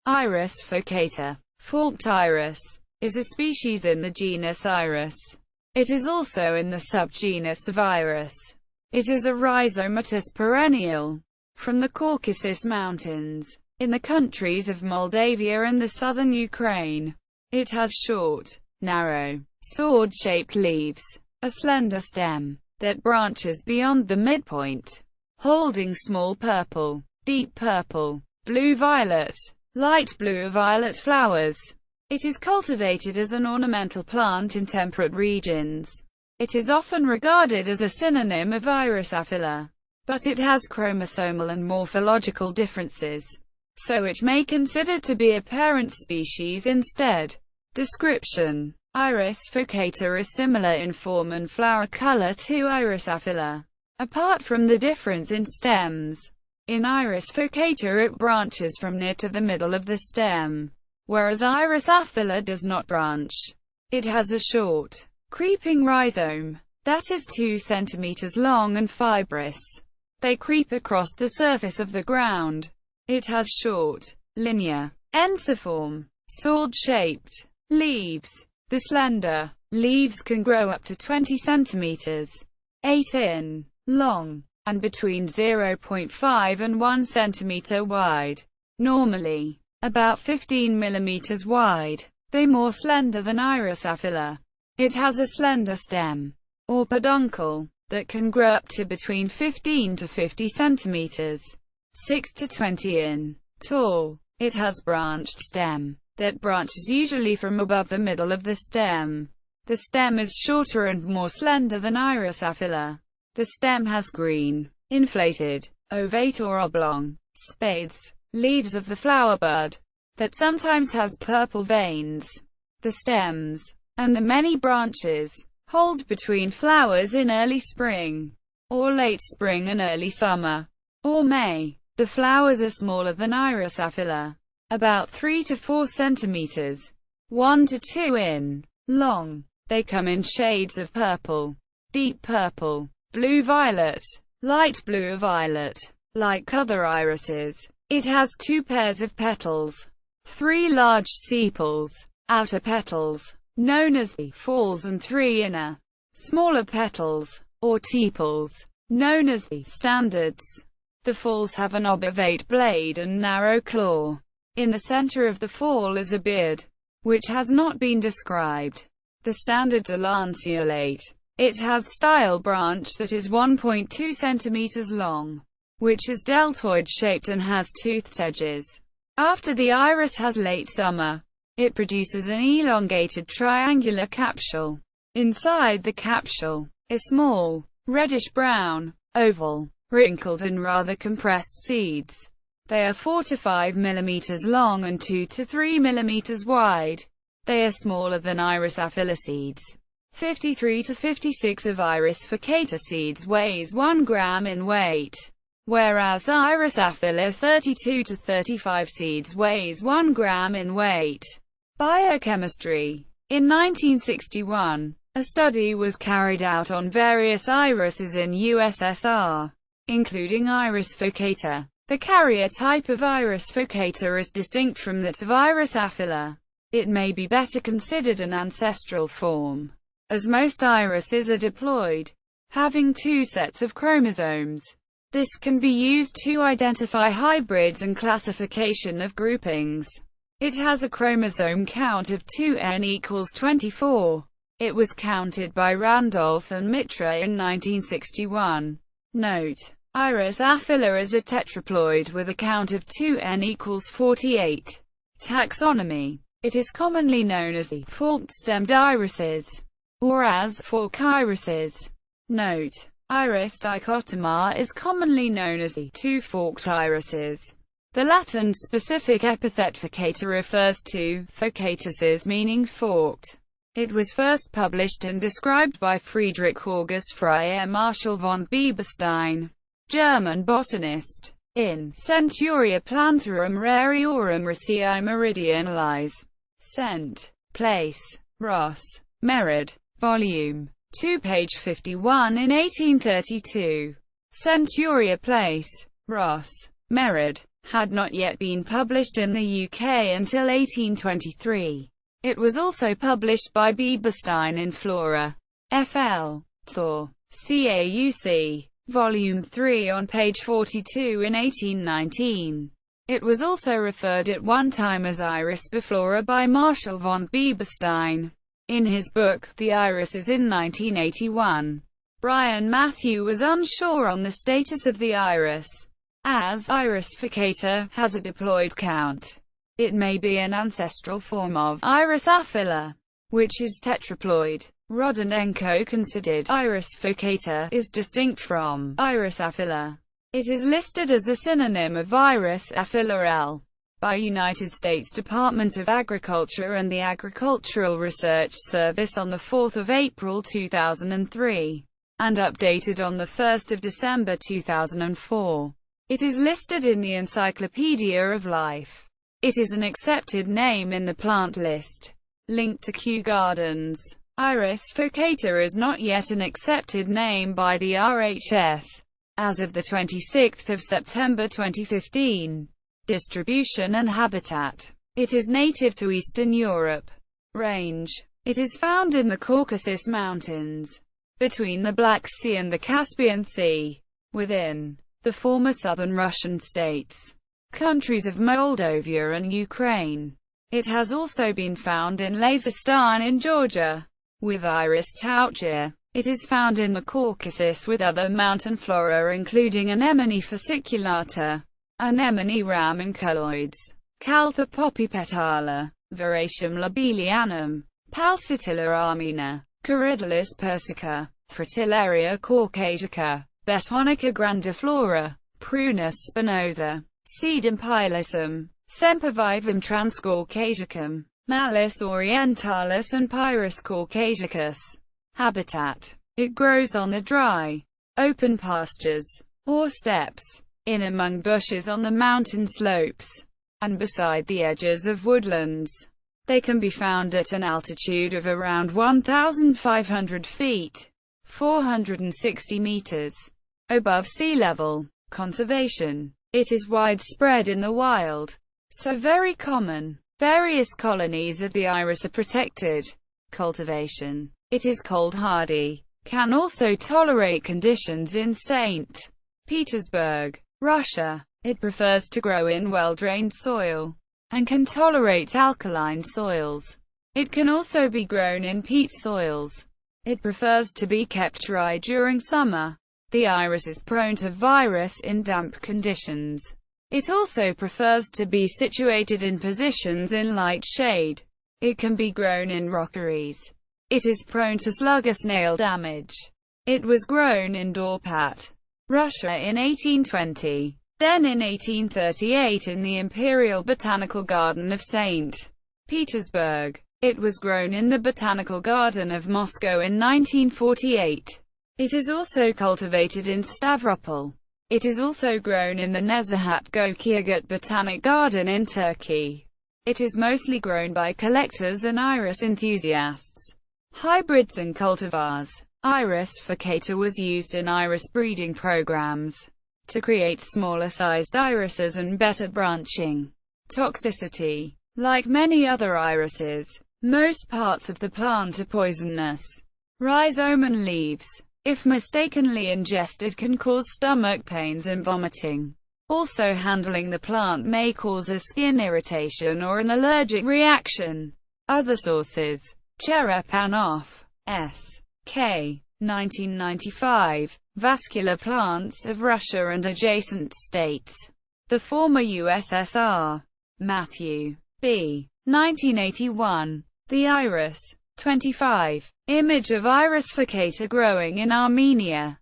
Iris furcata, forked iris, is a species in the genus Iris. It is also in the subgenus of Iris. It is a rhizomatous perennial from the Caucasus Mountains, in the countries of Moldavia and the southern Ukraine. It has short, narrow, sword-shaped leaves, a slender stem that branches beyond the midpoint, holding small purple, deep purple, blue-violet, light blue or violet flowers. It is cultivated as an ornamental plant in temperate regions. It is often regarded as a synonym of Iris aphylla, but it has chromosomal and morphological differences, so it may consider to be a parent species instead. Description: Iris furcata is similar in form and flower color to Iris aphylla, apart from the difference in stems. In Iris furcata it branches from near to the middle of the stem, whereas Iris aphylla does not branch. It has a short, creeping rhizome that is 2 cm long and fibrous. They creep across the surface of the ground. It has short, linear, ensiform, sword-shaped leaves. The slender leaves can grow up to 20 cm, 8 in long, and between 0.5 and 1 cm wide. Normally, about 15 mm wide. They more slender than Iris aphylla. It has a slender stem, or peduncle, that can grow up to between 15 to 50 cm, 6 to 20 in tall. It has branched stem that branches usually from above the middle of the stem. The stem is shorter and more slender than Iris aphylla. The stem has green, inflated, ovate or oblong, spathes, leaves of the flower bud, that sometimes has purple veins. The stems, and the many branches, hold between flowers in early spring, or late spring and early summer, or May. The flowers are smaller than Iris aphylla, about 3 to 4 cm, 1 to 2 in long. They come in shades of purple, deep purple, blue-violet, light blue or violet. Like other irises, it has 2 pairs of petals, 3 large sepals, outer petals, known as the falls, and 3 inner, smaller petals, or tepals, known as the standards. The falls have an obovate blade and narrow claw. In the center of the fall is a beard, which has not been described. The standards are lanceolate. It has style branch that is 1.2 cm long, which is deltoid-shaped and has toothed edges. After the iris has late summer, it produces an elongated triangular capsule. Inside the capsule, a small, reddish-brown, oval, wrinkled and rather compressed seeds. They are 4 to 5 mm long and 2 to 3 mm wide. They are smaller than Iris aphylla seeds. 53 to 56 of Iris furcata seeds weighs 1 gram in weight, whereas Iris aphylla 32 to 35 seeds weighs 1 gram in weight. Biochemistry. In 1961, a study was carried out on various irises in USSR, including Iris furcata. The carrier type of Iris furcata is distinct from that of Iris aphylla. It may be better considered an ancestral form, as most irises are diploid, having 2 sets of chromosomes. This can be used to identify hybrids and classification of groupings. It has a chromosome count of 2n equals 24. It was counted by Randolph and Mitra in 1961. Note: Iris aphylla is a tetraploid with a count of 2n equals 48. Taxonomy. It is commonly known as the forked-stemmed irises, or as fork irises. Note: Iris dichotoma is commonly known as the 2-forked irises. The Latin specific epithet furcata refers to furcatus, meaning forked. It was first published and described by Friedrich August Freyer Marshall von Bieberstein, German botanist, in Centuria Plantarum Rariorum Ricci Meridionalize. Cent. Place. Ross. Merritt. Volume 2 page 51 in 1832. Centuria Place. Ross. Merritt. had not yet been published in the UK until 1823. It was also published by Bieberstein in Flora. F.L. Thor. Cauc. Volume 3 on page 42 in 1819. It was also referred at one time as Iris biflora by Marshall von Bieberstein. In his book, The Irises in 1981, Brian Matthew was unsure on the status of the iris, as Iris furcata has a diploid count. It may be an ancestral form of Iris aphylla, which is tetraploid. Rodonenko considered Iris furcata is distinct from Iris aphylla. It is listed as a synonym of Iris aphylla L. by United States Department of Agriculture and the Agricultural Research Service on 4 April 2003, and updated on 1 December 2004. It is listed in the Encyclopedia of Life. It is an accepted name in the plant list. Linked to Kew Gardens. Iris furcata is not yet an accepted name by the RHS. As of 26 September 2015. Distribution and habitat. It is native to Eastern Europe. Range. It is found in the Caucasus Mountains, between the Black Sea and the Caspian Sea, within the former southern Russian states, countries of Moldavia and Ukraine. It has also been found in Lazistan in Georgia, with Iris tauchia. It is found in the Caucasus with other mountain flora including Anemone fasciculata, Anemone ramunculoides, Caltha poppypetala, Veratium lobelianum, Palsatilla armina, Corydalus persica, Fritillaria caucasica, Betonica grandiflora, Prunus spinosa, Sedum pilosum, Sempervivum transcaucasicum, Malus orientalis and Pyrus caucasicus. Habitat. It grows on the dry, open pastures, or steppes, in among bushes on the mountain slopes, and beside the edges of woodlands. They can be found at an altitude of around 1,500 feet, 460 meters, above sea level. Conservation. It is widespread in the wild, so very common. Various colonies of the iris are protected. Cultivation. It is cold hardy, can also tolerate conditions in St. Petersburg, Russia. It prefers to grow in well-drained soil, and can tolerate alkaline soils. It can also be grown in peat soils. It prefers to be kept dry during summer. The iris is prone to virus in damp conditions. It also prefers to be situated in positions in light shade. It can be grown in rockeries. It is prone to slug or snail damage. It was grown in Dorpat, Russia in 1820, then in 1838 in the Imperial Botanical Garden of St. Petersburg. It was grown in the Botanical Garden of Moscow in 1948. It is also cultivated in Stavropol. It is also grown in the Nezahat Gökçeadağ Botanic Garden in Turkey. It is mostly grown by collectors and iris enthusiasts. Hybrids and cultivars. Iris furcata was used in iris breeding programs to create smaller-sized irises and better branching. Toxicity. Like many other irises, most parts of the plant are poisonous. Rhizome and leaves, if mistakenly ingested, can cause stomach pains and vomiting. Also, handling the plant may cause a skin irritation or an allergic reaction. Other sources. Cherepanov, S.K. 1995. Vascular plants of Russia and adjacent states. The former USSR. Matthew. B. 1981. The Iris. 25. Image of Iris furcata growing in Armenia.